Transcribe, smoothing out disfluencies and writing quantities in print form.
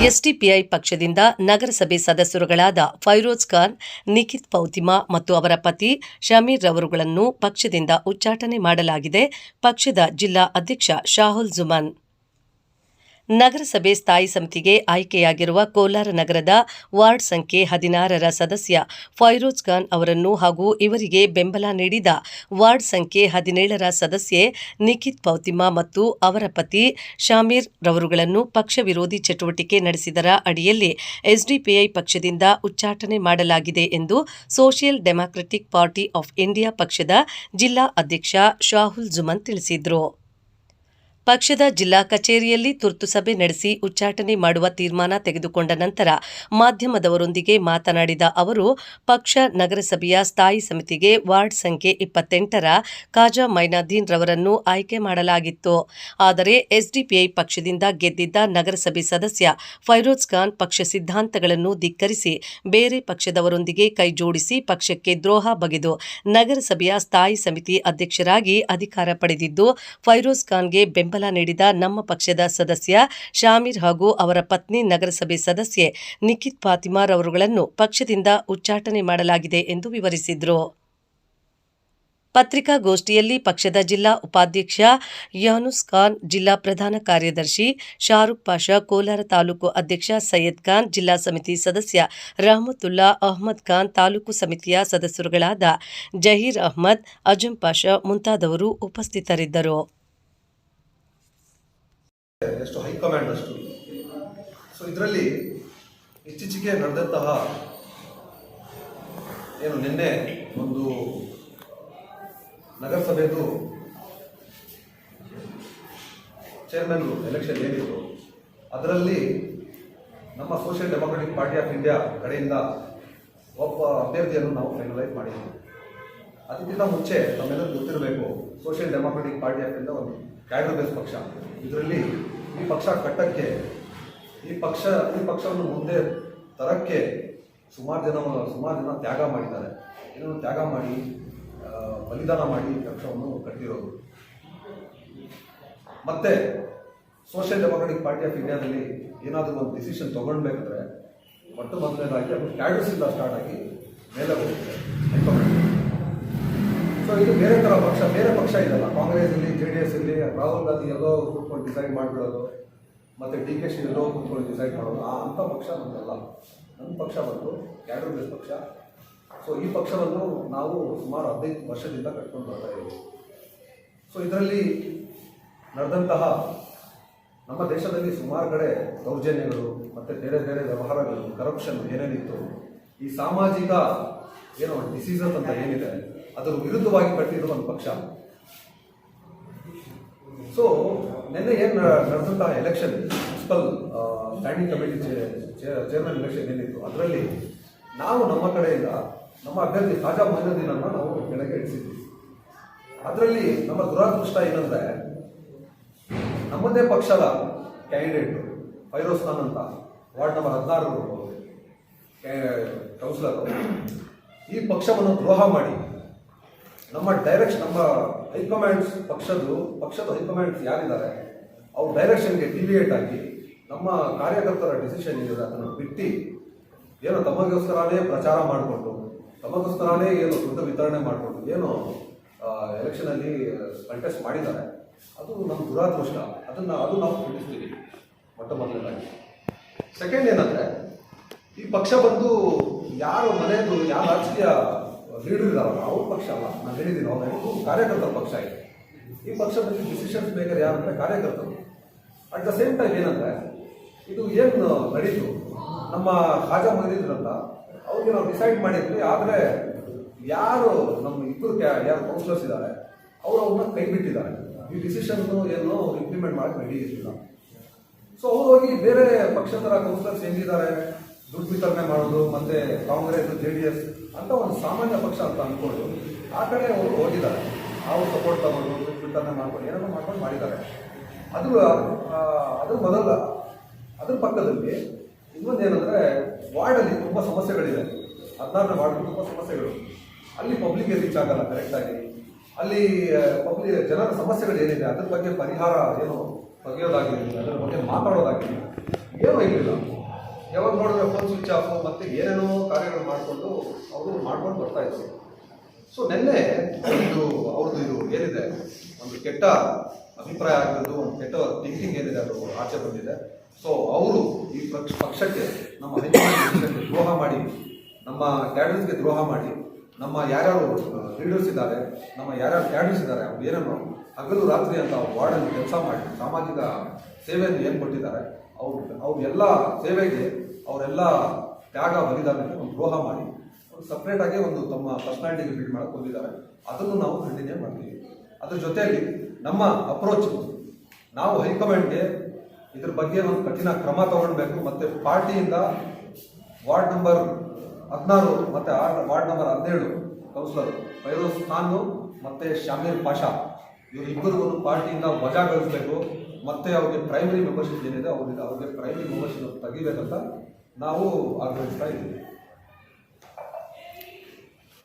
SDPI ಪಕ್ಷದಿಂದ ನಗರಸಭೆ ಸದಸ್ಯರುಗಳಾದ ಫೈರೋಜ್ ಖಾನ್, ನಿಖಿತ್ ಪೌತಿಮಾ ಮತ್ತು ಅವರ ಪತಿ ಶಮೀರ್ ರವರುಗಳನ್ನು ಪಕ್ಷದಿಂದ ಉಚ್ಚಾಟನೆ ಮಾಡಲಾಗಿದೆ. ಪಕ್ಷದ ಜಿಲ್ಲಾ ಅಧ್ಯಕ್ಷ ಶಾಹುಲ್ ಜುಮನ್ ನಗರಸಭೆ ಸ್ಥಾಯಿ ಸಮಿತಿಗೆ ಆಯ್ಕೆಯಾಗಿರುವ ಕೋಲಾರ ನಗರದ ವಾರ್ಡ್ ಸಂಖ್ಯೆ 16ರ ಸದಸ್ಯ ಫೈರೋಜ್ ಖಾನ್ ಅವರನ್ನು ಹಾಗೂ ಇವರಿಗೆ ಬೆಂಬಲ ನೀಡಿದ ವಾರ್ಡ್ ಸಂಖ್ಯೆ 17ರ ಸದಸ್ಯೆ ನಿಖಿತ್ ಪೌತಿಮಾ ಮತ್ತು ಅವರ ಪತಿ ಶಾಮೀರ್ ರವರುಗಳನ್ನು ಪಕ್ಷ ವಿರೋಧಿ ಚಟುವಟಿಕೆ ನಡೆಸಿದರ ಅಡಿಯಲ್ಲಿ ಎಸ್ಡಿಪಿಐ ಪಕ್ಷದಿಂದ ಉಚ್ಚಾಟನೆ ಮಾಡಲಾಗಿದೆ ಎಂದು social democratic party of India ಪಕ್ಷದ ಜಿಲ್ಲಾ ಅಧ್ಯಕ್ಷ ಶಾಹುಲ್ ಜುಮನ್ ತಿಳಿಸಿದರು. ಪಕ್ಷದ ಜಿಲ್ಲಾ ಕಚೇರಿಯಲ್ಲಿ ತುರ್ತು ಸಭೆ ನಡೆಸಿ ಉಚ್ಚಾಟನೆ ಮಾಡುವ ತೀರ್ಮಾನ ತೆಗೆದುಕೊಂಡ ನಂತರ ಮಾಧ್ಯಮದವರೊಂದಿಗೆ ಮಾತನಾಡಿದ ಅವರು, ಪಕ್ಷ ನಗರಸಭೆಯ ಸ್ಥಾಯಿ ಸಮಿತಿಗೆ ವಾರ್ಡ್ ಸಂಖ್ಯೆ 28ರ ಖಾಜಾ ಮೈನಾದ್ದೀನ್ ರವರನ್ನು ಆಯ್ಕೆ ಮಾಡಲಾಗಿತ್ತು. ಆದರೆ ಎಸ್ಡಿಪಿಐ ಪಕ್ಷದಿಂದ ಗೆದ್ದಿದ್ದ ನಗರಸಭೆ ಸದಸ್ಯ ಫೈರೋಜ್ ಖಾನ್ ಪಕ್ಷ ಸಿದ್ಧಾಂತಗಳನ್ನು ಧಿಕ್ಕರಿಸಿ ಬೇರೆ ಪಕ್ಷದವರೊಂದಿಗೆ ಕೈಜೋಡಿಸಿ ಪಕ್ಷಕ್ಕೆ ದ್ರೋಹ ಬಗೆದು ನಗರಸಭೆಯ ಸ್ಥಾಯಿ ಸಮಿತಿ ಅಧ್ಯಕ್ಷರಾಗಿ ಅಧಿಕಾರ ಪಡೆದಿದ್ದು, ಫೈರೋಜ್ ಖಾನ್ಗೆ ಬೆಂಬಲ ನೀಡಿದ ನಮ್ಮ ಪಕ್ಷದ ಸದಸ್ಯ ಶಾಮೀರ್ ಹಾಗೂ ಅವರ ಪತ್ನಿ ನಗರಸಭೆ ಸದಸ್ಯೆ ನಿಖಿತ್ ಫಾತಿಮಾ ರವರುಗಳನ್ನು ಪಕ್ಷದಿಂದ ಉಚ್ಚಾಟನೆ ಮಾಡಲಾಗಿದೆ ಎಂದು ವಿವರಿಸಿದರು. ಪತ್ರಿಕಾಗೋಷ್ಠಿಯಲ್ಲಿ ಪಕ್ಷದ ಜಿಲ್ಲಾ ಉಪಾಧ್ಯಕ್ಷ ಯೂನುಸ್ ಖಾನ್, ಜಿಲ್ಲಾ ಪ್ರಧಾನ ಕಾರ್ಯದರ್ಶಿ ಶಾರುಖ್ ಪಾಷಾ, ಕೋಲಾರ ತಾಲೂಕು ಅಧ್ಯಕ್ಷ ಸೈಯದ್ ಖಾನ್, ಜಿಲ್ಲಾ ಸಮಿತಿ ಸದಸ್ಯ ರಹಮತುಲ್ಲಾ ಅಹ್ಮದ್ ಖಾನ್, ತಾಲೂಕು ಸಮಿತಿಯ ಸದಸ್ಯರುಗಳಾದ ಜಹೀರ್ ಅಹ್ಮದ್, ಅಜಂ ಪಾಷಾ ಮುಂತಾದವರು ಉಪಸ್ಥಿತರಿದ್ದರು. ಎಷ್ಟು ಹೈಕಮಾಂಡ್ ಅಷ್ಟು. ಸೊ ಇದರಲ್ಲಿ ಇತ್ತೀಚೆಗೆ ನಡೆದಂತಹ ನಿನ್ನೆ ಒಂದು ನಗರಸಭೆದು ಚೇರ್ಮನ್ ಎಲೆಕ್ಷನ್ ಏನಿತ್ತು, ಅದರಲ್ಲಿ ನಮ್ಮ social democratic party of India ಕಡೆಯಿಂದ ಒಬ್ಬ ಅಭ್ಯರ್ಥಿಯನ್ನು ನಾವು ಫೈನಲೈಸ್ ಮಾಡಿದ್ದೀವಿ. ಅದಕ್ಕಿಂತ ಮುಂಚೆ ನಮ್ಮೆಲ್ಲರೂ ಗೊತ್ತಿರಬೇಕು, social democratic party of India ಒಂದು ಕ್ಯಾಡರ್ ಬೇಸ್ ಪಕ್ಷ. ಇದರಲ್ಲಿ ಈ ಪಕ್ಷ ಕಟ್ಟಕ್ಕೆ, ಈ ಪಕ್ಷವನ್ನು ಮುಂದೆ ತರಕ್ಕೆ ಸುಮಾರು ಜನ ತ್ಯಾಗ ಮಾಡಿದ್ದಾರೆ. ಏನನ್ನು ತ್ಯಾಗ ಮಾಡಿ ಬಲಿದಾನ ಮಾಡಿ ಪಕ್ಷವನ್ನು ಕಟ್ಟಿರೋದು. ಮತ್ತೆ ಸೋಷಿಯಲ್ ಡೆಮಾಕ್ರೆಟಿಕ್ ಪಾರ್ಟಿ ಆಫ್ ಇಂಡಿಯಾದಲ್ಲಿ ಏನಾದರೂ ಒಂದು ಡಿಸಿಷನ್ ತೊಗೊಳ್ಬೇಕಾದ್ರೆ ಮೊದಲನೇದಾಗಿ ಅದು ಕ್ಯಾಡರ್ಸಿಂದ ಸ್ಟಾರ್ಟ್ ಆಗಿ ಮೇಲೆ ಹೋಗುತ್ತೆ ಹೈಕಮಾಂಡ್. ಸೊ ಇದು ಬೇರೆ ಥರ ಪಕ್ಷ, ಬೇರೆ ಪಕ್ಷ ಇದೆಲ್ಲ. ಕಾಂಗ್ರೆಸ್ಸಲ್ಲಿ, JDS ಅಲ್ಲಿ ರಾಹುಲ್ ಗಾಂಧಿ ಎಲ್ಲೋ ಕೂತ್ಕೊಂಡು ಡಿಸೈಡ್ ಮಾಡಿಬಿಡೋದು, ಮತ್ತು DK ಶಿ ಎಲ್ಲೋ ಕೂತ್ಕೊಂಡು ಡಿಸೈಡ್ ಮಾಡೋದು, ಅಂಥ ಪಕ್ಷ ನಮ್ಮದಲ್ಲ. ನಮ್ಮ ಪಕ್ಷ ಬಂದು ಕ್ಯಾಡರ್ ಬೇಸ್ ಪಕ್ಷ. ಸೊ ಈ ಪಕ್ಷವನ್ನು ನಾವು ಸುಮಾರು 15 ವರ್ಷದಿಂದ ಕಟ್ಕೊಂಡು ಬರ್ತಾ ಇದ್ದೀವಿ. ಸೊ ಇದರಲ್ಲಿ ನಡೆದಂತಹ ನಮ್ಮ ದೇಶದಲ್ಲಿ ಸುಮಾರು ಕಡೆ ದೌರ್ಜನ್ಯಗಳು ಮತ್ತು ಬೇರೆ ಬೇರೆ ವ್ಯವಹಾರಗಳು, ಕರಪ್ಷನ್ ಏನೇನಿತ್ತು, ಈ ಸಾಮಾಜಿಕ ಡಿಸೀಸಸ್ ಅಂತ ಏನಿದೆ ಅದರ ವಿರುದ್ಧವಾಗಿ ಕಟ್ಟಿರುವ ಒಂದು ಪಕ್ಷ. ಸೊ ನಿನ್ನೆ ಏನು ನಡೆದಂತಹ election, municipal standing committee chairman election ಏನಿತ್ತು, ಅದರಲ್ಲಿ ನಾವು ನಮ್ಮ ಕಡೆಯಿಂದ ನಮ್ಮ ಅಭ್ಯರ್ಥಿ ಖಾಜಾ ಮೈನುದ್ದೀನನ್ನು ನಾವು ಕೆಳಗೆ ಇಳಿಸಿದ್ವಿ. ಅದರಲ್ಲಿ ನಮ್ಮ ದುರಾದೃಷ್ಟ ಏನಂದರೆ, ನಮ್ಮದೇ ಪಕ್ಷದ ಕ್ಯಾಂಡಿಡೇಟ್ ಫೈರೋಜ್ ಖಾನ್ ಅಂತ ವಾರ್ಡ್ ನಂಬರ್ 16 ಕೌನ್ಸಿಲರು ಈ ಪಕ್ಷವನ್ನು ದ್ರೋಹ ಮಾಡಿ ನಮ್ಮ ಹೈಕಮಾಂಡ್ಸ್ ಪಕ್ಷದ ಹೈಕಮಾಂಡ್ಸ್ ಯಾರಿದ್ದಾರೆ ಅವ್ರ ಡೈರೆಕ್ಷನ್ಗೆ ಡಿವಿಯೇಟ್ ಆಗಿ ನಮ್ಮ ಕಾರ್ಯಕರ್ತರ ಡಿಸಿಷನ್ ಏನಿದೆ ಅದನ್ನು ಬಿಟ್ಟು ತಮಗೋಸ್ಕರನೇ ಪ್ರಚಾರ ಮಾಡಿಕೊಂಡು, ತಮಗೋಸ್ಕರನೇ ದುಡ್ಡು ವಿತರಣೆ ಮಾಡಿಕೊಂಡು ಎಲೆಕ್ಷನಲ್ಲಿ ಕಂಟೆಸ್ಟ್ ಮಾಡಿದ್ದಾರೆ. ಅದು ನಮ್ಮ ದುರಾದೃಷ್ಟ. ಅದು ನಾವು ಖಂಡಿಸ್ತೀವಿ ಮೊದಲನೇದಾಗಿ. ಸೆಕೆಂಡ್ ಏನಂದರೆ, ಈ ಪಕ್ಷ ಬಂದು ಯಾರು ಮನೆಯದು ಯಾವ ರಾಜಕೀಯ ಲೀಡರ್ ಇದ್ದಾರಲ್ಲ ಅವ್ರ ಪಕ್ಷ ಅಲ್ಲ. ನಾನು ಹೇಳಿದ್ದೀನಿ, ಅವ್ರು ಕಾರ್ಯಕರ್ತರ ಪಕ್ಷ ಇದೆ. ಈ ಪಕ್ಷದಲ್ಲಿ ಡಿಸಿಷನ್ಸ್ ಮೇಕರ್ ಯಾರಂದರೆ ಕಾರ್ಯಕರ್ತರು. ಅಟ್ ದ ಸೇಮ್ ಟೈಮ್ ಏನಂದರೆ, ಇದು ಏನು ನಡೀತು, ನಮ್ಮ ಖಾಜಾ ಮೈನುದ್ದೀನ್ ಅಂತ ಅವ್ರಿಗೆ ನಾವು ಡಿಸೈಡ್ ಮಾಡಿದ್ವಿ. ಆದರೆ ಯಾರು ನಮ್ಮ ಇಬ್ಬರು ಯಾರು ಕೌನ್ಸಿಲರ್ಸ್ ಇದ್ದಾರೆ ಅವರು ಅವ್ರನ್ನ ಕೈ ಬಿಟ್ಟಿದ್ದಾರೆ. ಈ ಡಿಸಿಷನ್ನು ಇಂಪ್ಲಿಮೆಂಟ್ ಮಾಡೋಕ್ಕೆ ರೆಡಿ ಇರಲಿಲ್ಲ. ಸೊ ಅವ್ರು ಹೋಗಿ ಬೇರೆ ಪಕ್ಷದ ಕೌನ್ಸಿಲರ್ಸ್ ಹೆಂಗಿದ್ದಾರೆ, ದುಡ್ಡು ವಿತರಣೆ ಮಾಡೋದು, ಮತ್ತು ಕಾಂಗ್ರೆಸ್, JDS ಅಂತ ಒಂದು ಸಾಮಾನ್ಯ ಪಕ್ಷ ಅಂತ ಅಂದ್ಕೊಂಡು ಆ ಕಡೆ ಅವರು ಹೋಗಿದ್ದಾರೆ. ಅವ್ರು ಸಪೋರ್ಟ್ ತಗೊಂಡು ದುಡ್ಡು ವಿತರಣೆ ಮಾಡ್ಕೊಂಡು ಏನೇನೋ ಮಾಡ್ಕೊಂಡು ಮಾಡಿದ್ದಾರೆ. ಅದ್ರ ಪಕ್ಕದಲ್ಲಿ ಇನ್ನೊಂದು ಏನಂದರೆ, ವಾರ್ಡಲ್ಲಿ ತುಂಬ ಸಮಸ್ಯೆಗಳಿದೆ. 16ನೇ ವಾರ್ಡ್ ತುಂಬ ಸಮಸ್ಯೆಗಳು. ಅಲ್ಲಿ ಪಬ್ಲಿಕ್ಗೆ ರೀಚ್ ಆಗಲ್ಲ ಕರೆಕ್ಟಾಗಿ. ಅಲ್ಲಿ ಜನರ ಸಮಸ್ಯೆಗಳು ಏನಿದೆ ಅದ್ರ ಬಗ್ಗೆ ಪರಿಹಾರ ತೆಗೆಯೋದಾಗಿರಲಿ, ಅದರ ಬಗ್ಗೆ ಮಾತಾಡೋದಾಗಿರಲಿ ಏನೂ ಇರಲಿಲ್ಲ. ಯಾವಾಗ ನೋಡಿದ್ರೆ ಫೋನ್ ಸ್ವಿಚ್ ಆಫು ಮತ್ತು ಏನೇನೋ ಕಾರ್ಯಗಳು ಮಾಡಿಕೊಂಡು ಅವರು ಮಾಡ್ಕೊಂಡು ಬರ್ತಾ ಇದ್ರು. ಸೊ ನಿನ್ನೆ ಇದು ಅವ್ರದ್ದು ಇದು ಏನಿದೆ ಒಂದು ಕೆಟ್ಟ ಅಭಿಪ್ರಾಯ ಆಗಿರೋದು, ಒಂದು ಕೆಟ್ಟ ಥಿಂಕಿಂಗ್ ಏನಿದೆ ಅದು ಆಚೆ ಬಂದಿದೆ. ಸೊ ಅವರು ಈ ಪಕ್ಷಕ್ಕೆ, ನಮ್ಮ ಹೈಕಮಾಂಡ್ ಪಕ್ಷಕ್ಕೆ ದ್ರೋಹ ಮಾಡಿ, ನಮ್ಮ ಕ್ಯಾಡರ್ಸ್ಗೆ ದ್ರೋಹ ಮಾಡಿ, ನಮ್ಮ ಯಾರ್ಯಾರು ಲೀಡರ್ಸ್ ಇದ್ದಾರೆ, ನಮ್ಮ ಯಾರ್ಯಾರು ಕ್ಯಾಡರ್ಸ್ ಇದ್ದಾರೆ, ಅವ್ರು ಏನೇನೋ ಹಗಲು ರಾತ್ರಿ ಅಂತ ವಾರ್ಡಲ್ಲಿ ಕೆಲಸ ಮಾಡಿ ಸಾಮಾಜಿಕ ಸೇವೆಯನ್ನು ಏನು ಕೊಟ್ಟಿದ್ದಾರೆ ಅವ್ರೆಲ್ಲ ಸೇವೆಗೆ ಅವರೆಲ್ಲ ತ್ಯಾಗ ಬಲಿದಾನಕ್ಕೆ ಒಂದು ದ್ರೋಹ ಮಾಡಿ ಒಂದು ಸಪ್ರೇಟಾಗಿ ಒಂದು ತಮ್ಮ ಪರ್ಸನಾಲಿಟಿಗೆ ಬಿಲ್ಡ್ ಮಾಡಕ್ಕೆ ಹೋಗಿದ್ದಾರೆ. ಅದನ್ನು ನಾವು ಕಂಟಿನ್ಯೂ ಮಾಡ್ತೀವಿ. ಅದ್ರ ಜೊತೆಯಲ್ಲಿ ನಮ್ಮ ಅಪ್ರೋಚ್, ನಾವು ಹೈಕಮಾಂಡ್ಗೆ ಇದ್ರ ಬಗ್ಗೆ ಒಂದು ಕಠಿಣ ಕ್ರಮ ತಗೊಳ್ಬೇಕು. ಮತ್ತು ಪಾರ್ಟಿಯಿಂದ ವಾರ್ಡ್ ನಂಬರ್ 16 ಮತ್ತು ward number 17 councillor Firoz Khan ಮತ್ತು ಶಾಮೀರ್ ಪಾಷಾ ಇವರಿಬ್ಬರಿಗೂ ಪಾರ್ಟಿಯಿಂದ ವಜಾಗೊಳಿಸಬೇಕು. ಮತ್ತು ಅವ್ರಿಗೆ ಪ್ರೈಮರಿ ಮೆಂಬರ್ಶಿಪ್ ಏನಿದೆ ಅವ್ರಿಗೆ ಪ್ರೈಮರಿ ಮೆಂಬರ್ಶಿಪ್ ತೆಗಿಬೇಕಂತ ನಾವು ಆಗ್ರಹಿಸ್ತಾ ಇದ್ದೀವಿ.